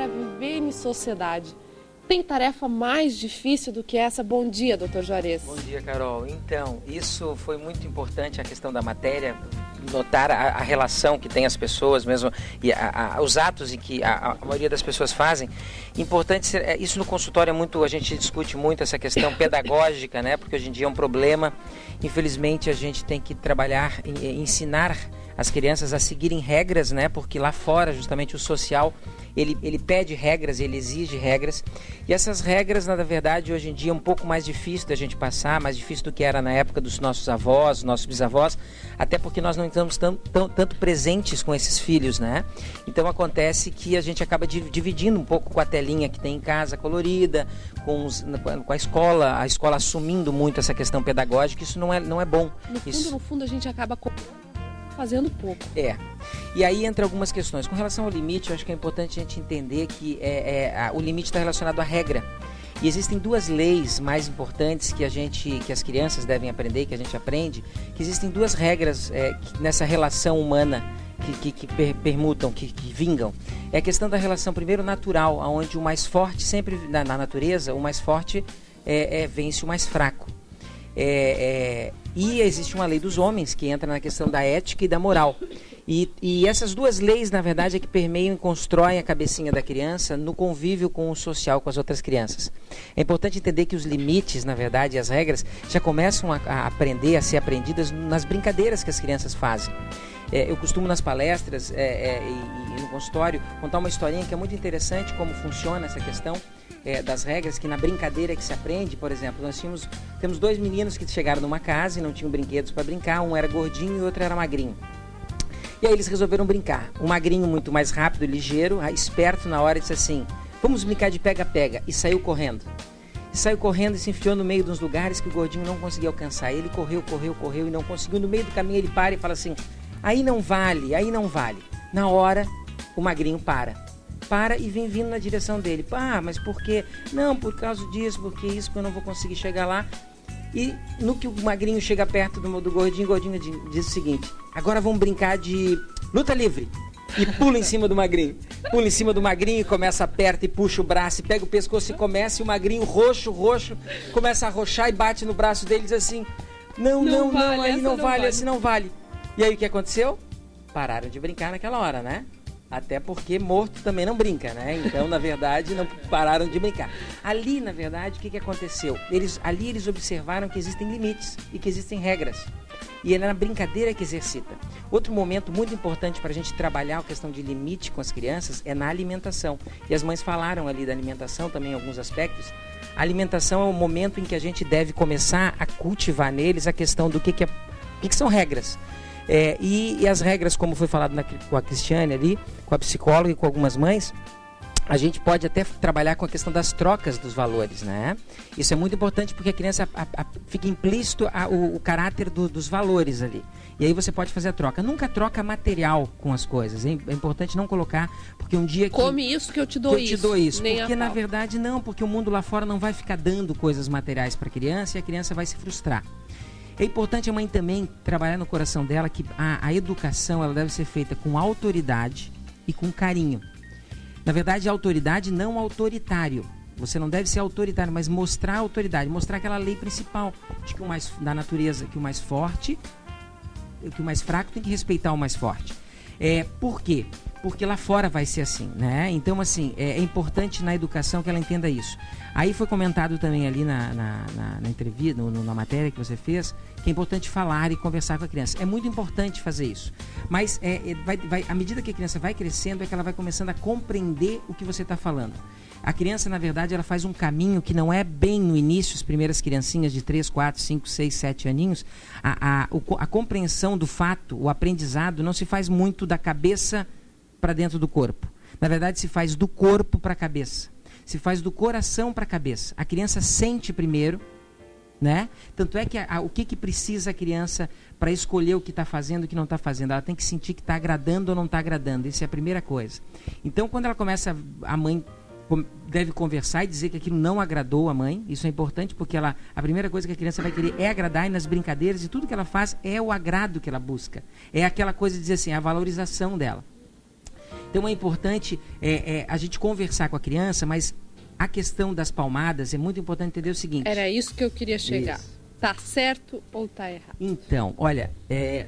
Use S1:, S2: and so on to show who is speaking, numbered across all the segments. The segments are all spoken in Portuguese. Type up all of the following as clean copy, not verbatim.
S1: para viver em sociedade. Tem tarefa mais difícil do que essa? Bom dia, doutor Juarez.
S2: Bom dia, Carol. Então, isso foi muito importante, a questão da matéria, notar a relação que tem as pessoas mesmo, e os atos em que a maioria das pessoas fazem. Importante ser, isso no consultório é muito, a gente discute muito essa questão pedagógica, né? Porque hoje em dia é um problema. Infelizmente, a gente tem que trabalhar, ensinar as crianças a seguirem regras, né? Porque lá fora, justamente o social, ele pede regras, ele exige regras. E essas regras, na verdade, hoje em dia é um pouco mais difícil da gente passar, mais difícil do que era na época dos nossos avós, nossos bisavós, até porque nós não estamos tanto presentes com esses filhos, né? Então acontece que a gente acaba dividindo um pouco com a telinha que tem em casa, colorida, com a escola assumindo muito essa questão pedagógica. Isso não é bom.
S1: No fundo, a gente acaba fazendo pouco.
S2: E aí entra algumas questões. Com relação ao limite, eu acho que é importante a gente entender que o limite está relacionado à regra. E existem duas leis mais importantes que as crianças devem aprender, que a gente aprende, que existem duas regras nessa relação humana que permutam, que vingam. É a questão da relação, primeiro, natural, onde o mais forte, sempre na natureza, o mais forte vence o mais fraco. E existe uma lei dos homens que entra na questão da ética e da moral. E essas duas leis, na verdade, é que permeiam e constroem a cabecinha da criança no convívio com o social, com as outras crianças. É importante entender que os limites, na verdade, e as regras já começam a aprender, a ser aprendidas nas brincadeiras que as crianças fazem. Eu costumo nas palestras e no consultório contar uma historinha que é muito interessante, como funciona essa questão das regras, que na brincadeira que se aprende. Por exemplo, nós temos dois meninos que chegaram numa casa e não tinham brinquedos para brincar, um era gordinho e o outro era magrinho. E aí eles resolveram brincar. O magrinho, muito mais rápido, ligeiro, esperto na hora, disse assim: vamos brincar de pega-pega, e saiu correndo. Saiu correndo e se enfiou no meio dos lugares que o gordinho não conseguia alcançar. Ele correu e não conseguiu. No meio do caminho ele para e fala assim: aí não vale. Na hora, o magrinho para e vem vindo na direção dele. Mas por quê? Não, por causa disso, porque isso, porque eu não vou conseguir chegar lá. E no que o magrinho chega perto do gordinho, o gordinho diz o seguinte: agora vamos brincar de luta livre. E pula em cima do magrinho. Pula em cima do magrinho e começa, aperta e puxa o braço, e pega o pescoço e começa, e o magrinho roxo, começa a arrochar e bate no braço dele e diz assim: não, aí não vale, assim não vale. E aí o que aconteceu? Pararam de brincar naquela hora, né? Até porque morto também não brinca, né? Então, na verdade, não pararam de brincar. Ali, na verdade, o que aconteceu? Eles observaram que existem limites e que existem regras. E é na brincadeira que exercita. Outro momento muito importante para a gente trabalhar a questão de limite com as crianças é na alimentação. E as mães falaram ali da alimentação também em alguns aspectos. A alimentação é o momento em que a gente deve começar a cultivar neles a questão do que são regras. E as regras, como foi falado com a Cristiane ali, com a psicóloga e com algumas mães, a gente pode até trabalhar com a questão das trocas dos valores, né? Isso é muito importante porque a criança fica implícito o caráter dos valores ali. E aí você pode fazer a troca. Nunca troca material com as coisas. É importante não colocar, porque um dia que...
S1: Come isso que eu te dou isso.
S2: Porque na verdade não, porque o mundo lá fora não vai ficar dando coisas materiais para a criança e a criança vai se frustrar. É importante a mãe também trabalhar no coração dela que a educação ela deve ser feita com autoridade e com carinho. Na verdade, a autoridade não autoritário. Você não deve ser autoritário, mas mostrar a autoridade, mostrar aquela lei principal de que da natureza, que o mais forte, que o mais fraco tem que respeitar o mais forte. Por quê? Porque lá fora vai ser assim, né? Então, assim, é importante na educação que ela entenda isso. Aí foi comentado também ali na entrevista, na matéria que você fez, que é importante falar e conversar com a criança. É muito importante fazer isso. Mas à medida que a criança vai crescendo, é que ela vai começando a compreender o que você está falando. A criança, na verdade, ela faz um caminho que não é bem no início, as primeiras criancinhas de 3, 4, 5, 6, 7 aninhos. A compreensão do fato, o aprendizado, não se faz muito da cabeça para dentro do corpo. Na verdade, se faz do corpo para a cabeça. Se faz do coração para a cabeça. A criança sente primeiro, né? Tanto é que o que precisa a criança para escolher o que está fazendo e o que não está fazendo? Ela tem que sentir que está agradando ou não está agradando. Isso é a primeira coisa. Então, quando ela começa, a mãe deve conversar e dizer que aquilo não agradou a mãe. Isso é importante porque a primeira coisa que a criança vai querer é agradar, e nas brincadeiras e tudo que ela faz é o agrado que ela busca. É aquela coisa de dizer assim, a valorização dela. Então é importante a gente conversar com a criança, mas a questão das palmadas é muito importante entender o seguinte.
S1: Era isso que eu queria chegar.
S2: Isso.
S1: Tá certo ou tá errado?
S2: Então, olha,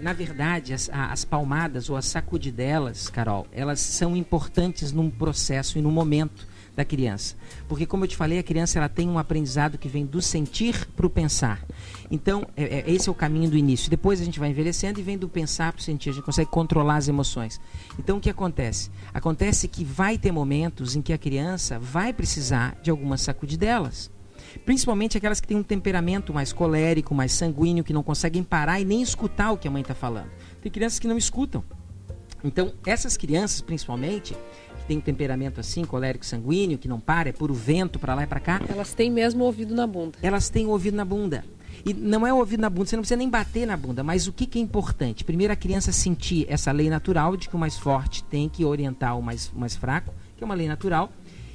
S2: na verdade, as palmadas ou as sacudidelas, Carol, elas são importantes num processo e num momento da criança. Porque, como eu te falei, a criança ela tem um aprendizado que vem do sentir para o pensar. Então, esse é o caminho do início. Depois a gente vai envelhecendo e vem do pensar para o sentir. A gente consegue controlar as emoções. Então, o que acontece? Acontece que vai ter momentos em que a criança vai precisar de algumas sacudidelas. Principalmente aquelas que têm um temperamento mais colérico, mais sanguíneo, que não conseguem parar e nem escutar o que a mãe está falando. Tem crianças que não escutam. Então, essas crianças, principalmente, que têm um temperamento assim, colérico, sanguíneo, que não para, é puro vento para lá e para cá.
S1: Elas têm mesmo o ouvido na bunda.
S2: Elas têm o ouvido na bunda. E não é o ouvido na bunda, você não precisa nem bater na bunda, mas o que é importante? Primeiro, a criança sentir essa lei natural de que o mais forte tem que orientar o mais fraco, que é uma lei natural.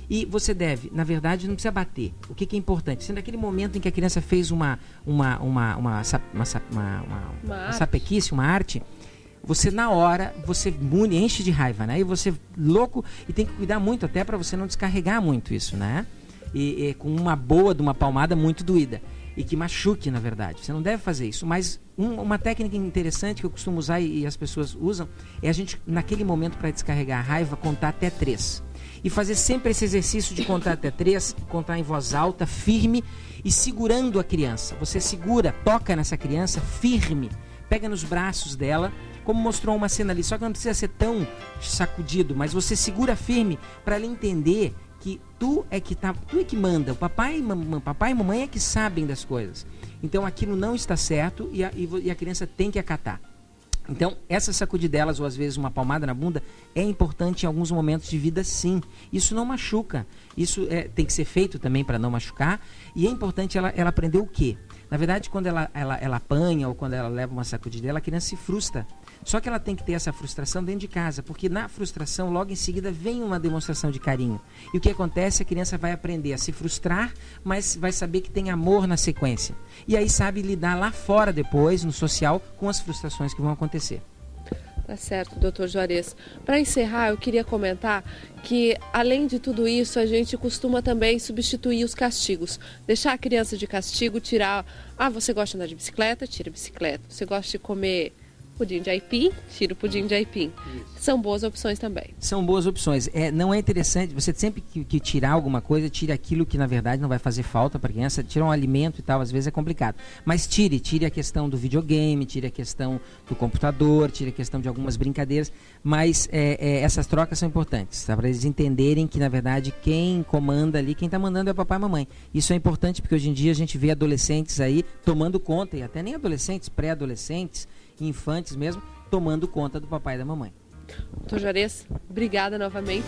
S2: E você deve, na verdade, não precisa bater. O que é importante? Sendo aquele momento em que a criança fez uma sapequice, uma arte, você na hora, você enche de raiva, né? E você louco, e tem que cuidar muito até para você não descarregar muito isso, né? E com uma boa de uma palmada muito doída. E que machuque, na verdade. Você não deve fazer isso. Mas uma técnica interessante que eu costumo usar e as pessoas usam é a gente, naquele momento, para descarregar a raiva, contar até 3. E fazer sempre esse exercício de contar até 3, contar em voz alta, firme e segurando a criança. Você segura, toca nessa criança firme, pega nos braços dela, como mostrou uma cena ali. Só que não precisa ser tão sacudido, mas você segura firme para ela entender que tu é que manda. O papai e mamãe é que sabem das coisas. Então aquilo não está certo e a criança tem que acatar. Então, essas sacudidelas ou às vezes uma palmada na bunda é importante em alguns momentos de vida, sim. Isso não machuca. Isso tem que ser feito também para não machucar. E é importante ela aprender o quê? Na verdade, quando ela apanha ou quando ela leva uma sacudidela, a criança se frustra. Só que ela tem que ter essa frustração dentro de casa, porque na frustração, logo em seguida, vem uma demonstração de carinho. E o que acontece? A criança vai aprender a se frustrar, mas vai saber que tem amor na sequência. E aí sabe lidar lá fora depois, no social, com as frustrações que vão acontecer.
S1: Tá certo, doutor Juarez. Para encerrar, eu queria comentar que, além de tudo isso, a gente costuma também substituir os castigos. Deixar a criança de castigo, tirar... você gosta de andar de bicicleta? Tira a bicicleta. Você gosta de comer pudim de aipim? Tira o pudim de aipim. Isso. São boas opções também.
S2: São boas opções. Não é interessante, você sempre que tirar alguma coisa, tire aquilo que na verdade não vai fazer falta para a criança, tira um alimento e tal, às vezes é complicado. Mas tire a questão do videogame, tire a questão do computador, tire a questão de algumas brincadeiras, mas essas trocas são importantes, tá? Para eles entenderem que na verdade quem comanda ali, quem está mandando é o papai e a mamãe. Isso é importante porque hoje em dia a gente vê adolescentes aí tomando conta, e até nem adolescentes, pré-adolescentes, infantes mesmo, tomando conta do papai e da mamãe.
S1: Doutor Juarez, obrigada novamente.